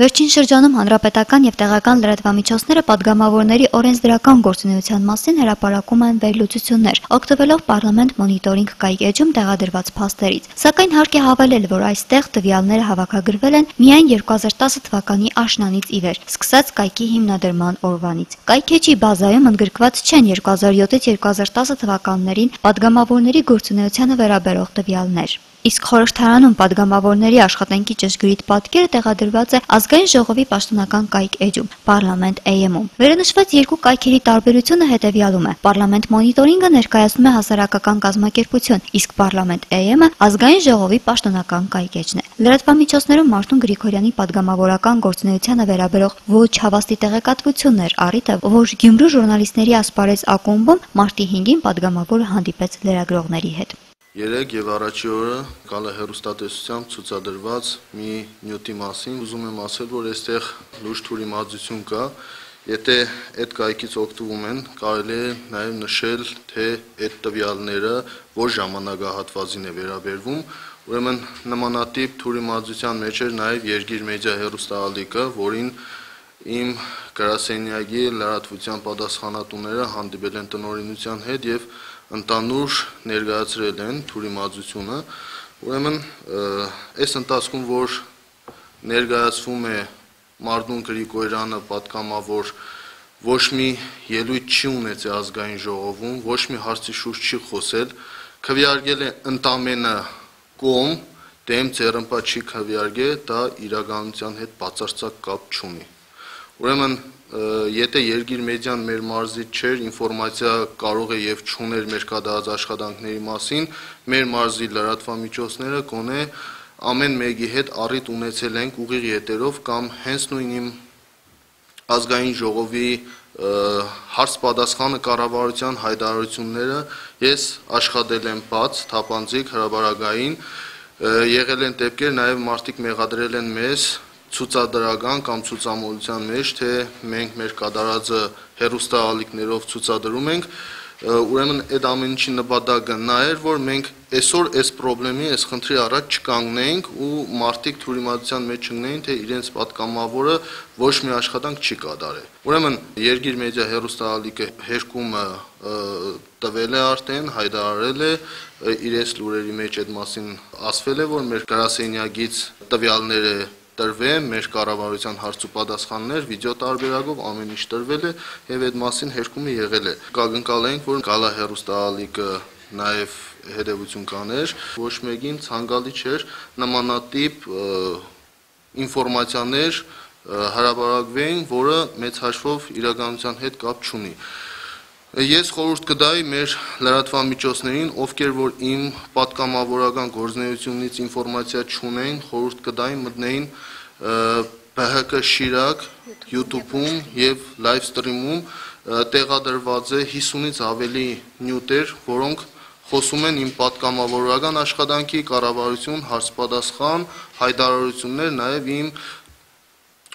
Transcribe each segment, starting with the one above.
Վերջին շրջանում հանրապետական եւ տեղական լրատվամիջոցները պատգամավորների օրենսդրական գործունեության մասին հրապարակում են վերլուծություններ, օգտվելով Պարլամենտ մոնիտորինգ կայք էջում տեղադրված փաստերից։ Սակայն հարկ է հավելել, որ այստեղ տվյալները հավաքագրվել են միայն 2010 թվականի աշնանից ի վեր, սկսած կայքի հիմնադրման օրվանից։ Կայք էջի բազայում ընդգրկված չեն 2007-ից 2010 թվականներին պատգամավորների գործունեությանը վերաբերող տվյալներ։ Իսկ խորհրդարանում պատգամավորների աշխատանքի ճշգրիտ պատկերը տեղադրված է Ազգային ժողովի պաշտոնական կայք էջում, Պարլամենտ AM-ում։ Վերանշված երկու կայքերի տարբերությունը հետևյալում է. Պարլամենտ մոնիտորինգը ներկայացնում է հասարակական կազմակերպություն, իսկ Պարլամենտ AM-ը Ազգային ժողովի պաշտոնական կայք էջն է։ Լրատվամիջոցներում Մարտուն Գրիգորյանի պատգամավորական գործունեությանը վերաբերող ոչ հավաստի տեղեկատվություններ առիթը, որ Գյումրու ժուրնալիստների ասպարեզ ակումբում մարտի 5-ին պատգամավորը հանդիպեց լրագրողների հետ։ Երեկ եւ առաջի օրը գալա հեռուստատեսությամբ ցուցադրված մի նյութի մասին ուզում եմ ասել, որ այստեղ լուրջ թյուրիմացություն կա։ Եթե այդ կայքից օգտվում են, կարելի է նաեւ նշել, թե այդ տվյալները որ ժամանակահատվածին է վերաբերվում, ուրեմն նմանատիպ թյուրիմացության մեջ էր նաեւ Երկիր մեդիա հեռուստաալիքը, որին իմ գրասենյակի լրատվության պատասխանատուները հանդիպել են տնօրինության հետ եւ ընդանուր ներկայացրել են թյուրիմացությունը, ուրեմն այս ընթացքում որ ներկայացվում է Մարտուն Գրիգորյանը պատգամավոր ոչ մի ելույթ չի ունեցել ազգային ժողովում, ոչ մի հարցի շուրջ չի խոսել, քվեարկել է ընդամենը կողմ, դեմ ձեռնպատ չի քվեարկել, դա իրականության հետ բացարձակ կապ չունի։ Ուրեմն եթե Երկիր մեդիան մեր մարզից չէր, ինֆորմացիա կարող է եւ չուներ մեր կատարած աշխատանքների մասին, մեր մարզի լրատվամիջոցները գոնե ամեն մեկի հետ առիթ ունեցել ենք ուղիղ եթերով կամ հենց նույն իմ ազգային ժողովի հարց-պատասխանը կառավարության հայտարարությունները ես աշխատել եմ բաց, թափանցիկ, հրապարակային, եղել են դեպքեր, նաեւ մարդիկ մեղադրել են մեզ ցուցադրական կամ ցուցամոլության մեջ, թե մենք մեր կատարածը հեռուստաալիքներով ցուցադրում ենք, ուրեմն այդ ամեն ինչի նպատակը նա էր, որ մենք այսօր այս խնդրի, այս խնդրի առաջ չկանգնենք ու մարդիկ թյուրիմացության մեջ չընկնեին, թե իրենց պատգամավորը ոչ մի աշխատանք չի կատարել։ Ուրեմն Երկիր մեդիա հեռուստաալիքը հերկումը տվել է արդեն, հայտարարել է, իրենց լուրերի մեջ այդ մասին ասվել է, որ մեր գրասենյակից տվյալները տրվել, մեր կառավարության հարց ու պատասխաններ, վիդեո տարբերակով ամեն ինչ տրվել է եւ այդ մասին հերկումը եղել է։ Կակնկալենք, որ գալա հեռուստաալիքը նաեւ հետեւություն կաներ, ոչ մեկին ցանկալի չէր նմանատիպ ինֆորմացիաներ հրապարակվեն, որը մեծ հաշվով իրականության հետ կապ չունի։ Ես խորհուրդ կտայի մեր լրատվամիջոցներին, ովքեր որ իմ պատգամավորական գործունեությունից ինֆորմացիա չունեն, խորհուրդ կտայի մտնեին ԲՀԿ Շիրակ YouTube-ում եւ live stream-ում տեղադրված է 50-ից ավելի նյութեր, որոնք խոսում են իմ պատգամավորական աշխատանքի, կառավարություն, հարց-պատասխան, հայտարարություններ, նաեւ իմ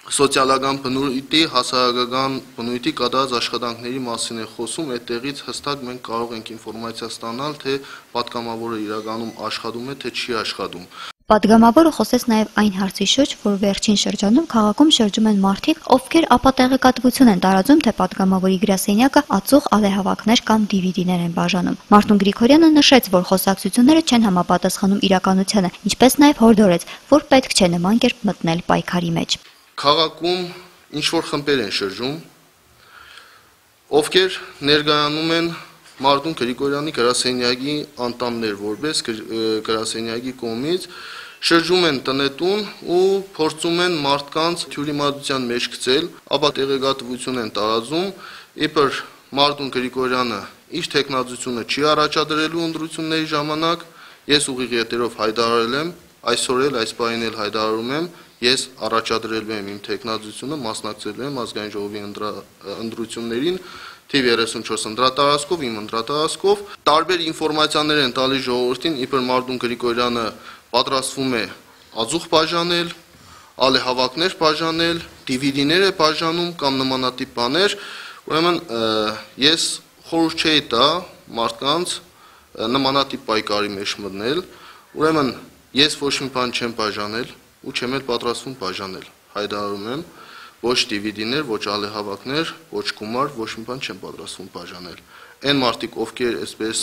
սոցիալական բնույթի, հասարակական բնույթի կատարած աշխատանքների մասին է խոսում, այդտեղից հստակ մենք կարող ենք ինֆորմացիա ստանալ, թե պատգամավորը իրականում աշխատում է, թե չի աշխատում։ Պատգամավորը խոսեց նաև այն հարցի շուրջ, որ վերջին շրջանում քաղաքում շրջում են մարդիկ, ովքեր ապատեղեկատվություն են տարածում, թե պատգամավորի գրասենյակը ածուխ ալեհավաքներ կամ DVD-ներ են բաժանում։ Մարտուն Գրիգորյանը նշեց, որ խոսակցությունները չեն համապատասխանում իրականությանը, ինչպես նաև հորդորեց, որ պետք չէ նման կերպ մտնել պայքարի մեջ։ Քաղաքում ինչ-որ խմբեր են շրջում, ովքեր ներկայանում են Մարտուն Գրիգորյանի գրասենյակի անդամներ, որպես գրասենյակի կողմից շրջում են տնետուն ու փորձում են մարդկանց թյուրիմացության մեջ գցել, ապա տեղեկատվություն են տարածում, իբր Մարտուն Գրիգորյանը իր տեխնազությունը չի առաջադրելու ընտրությունների ժամանակ, ես ուղիղ եթերով հայտարարել եմ, այսօր էլ այս պահին էլ հայտարարում եմ, ես առաջադրելու եմ իմ տեխնազությունը, մասնակցելու եմ ազգային ժողովի ընտրություններին, թիվ 34 ընտրատարածքով, իմ ընտրատարածքով, տարբեր ինֆորմացիաներ են տալիս ժողովրդին, իբր Մարտուն Գրիգորյանը պատրաստվում է ածուխ բաժանել, ալեհավաքներ բաժանել, DVD-ներ է բաժանում կամ նմանատիպ բաներ, ուրեմն ես խորհուրդ չէի տա մարդկանց նմանատիպ պայքարի մեջ մտնել, ուրեմն ես ոչ մի բան չեմ բաժանել ու չեմ էլ պատրաստվում բաժանել։ հայտարարում եմ, ոչ դիվիդիներ, ոչ ալեհավաքներ, ոչ գումար, ոչ մի բան չեմ պատրաստվում բաժանել։ Այն մարդիկ, ովքեր այսպես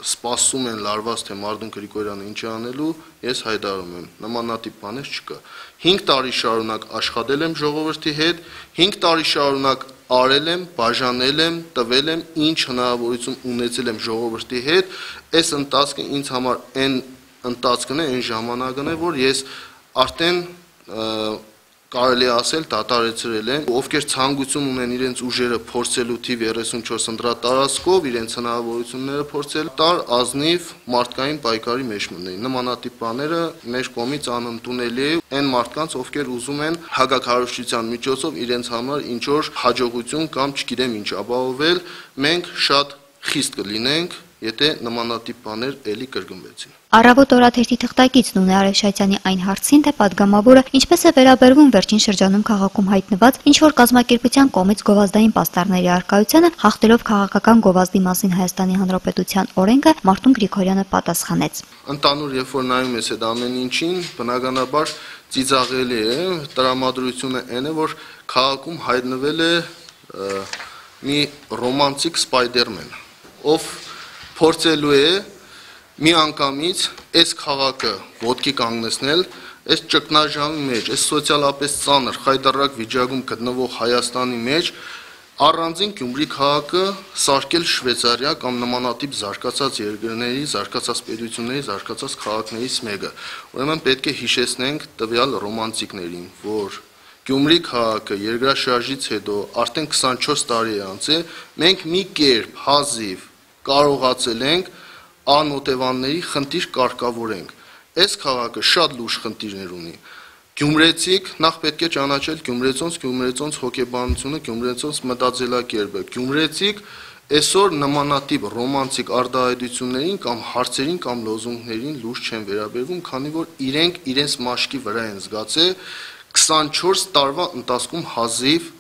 սպասում են լարված, թե Մարտուն Գրիգորյանը ինչ է անելու, ես հայտարարում եմ, նմանատիպ բաներ չկա։ 5 տարի շարունակ աշխատել եմ ժողովրդի հետ, 5 տարի շարունակ արել եմ, բաժանել եմ, տվել եմ, ինչ հնարավորություն ունեցել եմ ժողովրդի հետ, այս ընթացքը ինձ համար այն ընթացքն է, այն ժամանակն է, որ ես արդեն կարելի ասել դատարեցրել են, ովքեր ցանկություն ունեն իրենց ուժերը փորձելու թիվ 34 ընտրատարածքով, իրենց հնարավորությունները փորձել տար ազնիվ մարդկային պայքարի մեջ մտնեն։ Նմանատիպ բաները մեր կողմից անընդունելի է այն մարդկանց, ովքեր ուզում են հակակարողության միջոցով իրենց համար ինչ որ հաջողություն կամ չգիտեմ ինչ ապահովել, մենք շատ խիստ կլինենք, եթե նմանատիպ բաներ էլի կրկնվեցին։ Առավոտ օրաթերթի թղթակիցն Նունե Արեշատյանի այն հարցին, թե падգամավորը ինչպես է վերաբերվում վերջին շրջանում քաղաքում հայտնված ինչ-որ կազմակերպության կողմից գովազդային պաստառների առկայությանը, խախտելով քաղաքական գովազդի մասին Հայաստանի Հանրապետության օրենքը, Մարտուն Գրիգորյանը պատասխանեց. Ընտանուր երբ որ նայում ես այդ ամեն ինչին, բնականաբար ծիծաղելի է, տրամադրությունը այն է, որ քաղաքում հայտնվել է մի ռոմանտիկ Սպայդերմեն, ով փորձելու է մի անգամից այս քաղաքը ոտքի կանգնեցնել, այս ճգնաժամի մեջ, այս սոցիալապես ծանր խայտառակ վիճակում գտնվող Հայաստանի մեջ առանձին Գյումրի քաղաքը սարքել Շվեյցարիա կամ նմանատիպ զարգացած երկրների, զարգացած պետությունների, զարգացած քաղաքներից մեկը։ Ուրեմն պետք է հիշեցնենք տվյալ ռոմանտիկներին, որ Գյումրի քաղաքը երկրաշարժից հետո արդեն 24 տարի է անցել, մենք մի կերպ հազիվ կարողացել ենք անօտևանների խնդիր կարգավորենք։ Այս քաղաքը շատ լուրջ խնդիրներ ունի։ Գյումրեցիք նախ պետք է ճանաչել գյումրեցոնց հոգեբանությունը, գյումրեցոնց մտածելակերպը։ Գյումրեցիք այսօր նմանատիպ ռոմանտիկ արտահայտություններին կամ հարցերին կամ լոզունգներին լուրջ չեն վերաբերվում, քանի որ իրենք իրենց մաշկի վրա են զգացել 24 տարվա ընթացքում հազիվ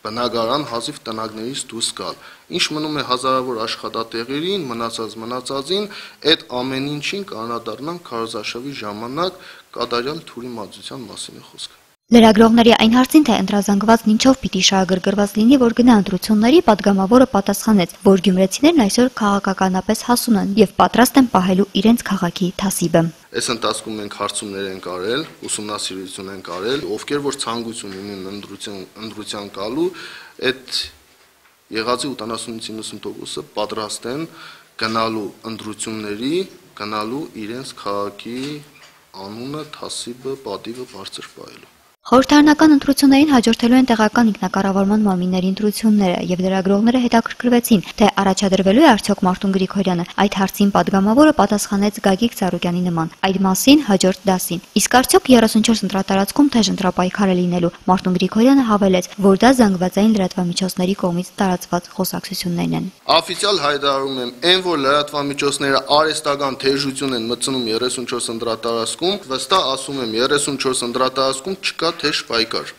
բնակարան, հազիվ տնագներից դուրս գալ։ Ինչ մնում է հազարավոր աշխատատեղերին, մնացածին, այդ ամեն ինչին կանադառնան քարոզարշավի ժամանակ կատարյալ թուրի մածության մասին է խոսքը։ Լրագրողների այն հարցին, թե ընտրազանգվածն ինչով պիտի շահագրգռված լինի, որ գնա ընտրությունների, падգամավորը պատասխանեց, որ գյումրեցիներն այսօր քաղաքականապես հասուն են եւ պատրաստ են պահելու իրենց քաղաքի թասիբը։ Այս ընթացքում մենք հարցումներ ենք արել, ուսումնասիրություն ենք արել, ովքեր որ ցանկություն ունեն ընտրության գալու, այդ եղածի 70-90%-ը պատրաստ են գնալու ընտրությունների, գնալու իրենց քաղաքի անունը, թասիբը, պատիվը բարձր պահելու։ Խորհրդարանական ընտրություններին հաջորդելու են տեղական ինքնակառավարման մարմինների ընտրությունները եւ լրագրողները հետաքրքրվեցին, թե առաջադրվելու է արդյոք Մարտուն Գրիգորյանը։ Այդ հարցին падգամավորը պատասխանեց Գագիկ Ծառուկյանի նման. Այդ մասին հաջորդ դասին։ Իսկ արդյոք 34 ընտրատարածքում թեժ ընտրապայքար է լինելու։ Մարտուն Գրիգորյանը հավելեց, որ դա զանգվածային լրատվամիջոցների կողմից տարածված խոսակցություններն են։ Օֆիցիալ հայտարարում եմ, այն որ լրատվամիջոցները արհեստական թեժություն են մտցնում 34 ընտրատարածքում, վստահ ասում եմ 34 ընտրատարածքում չկա թեժ պայքար։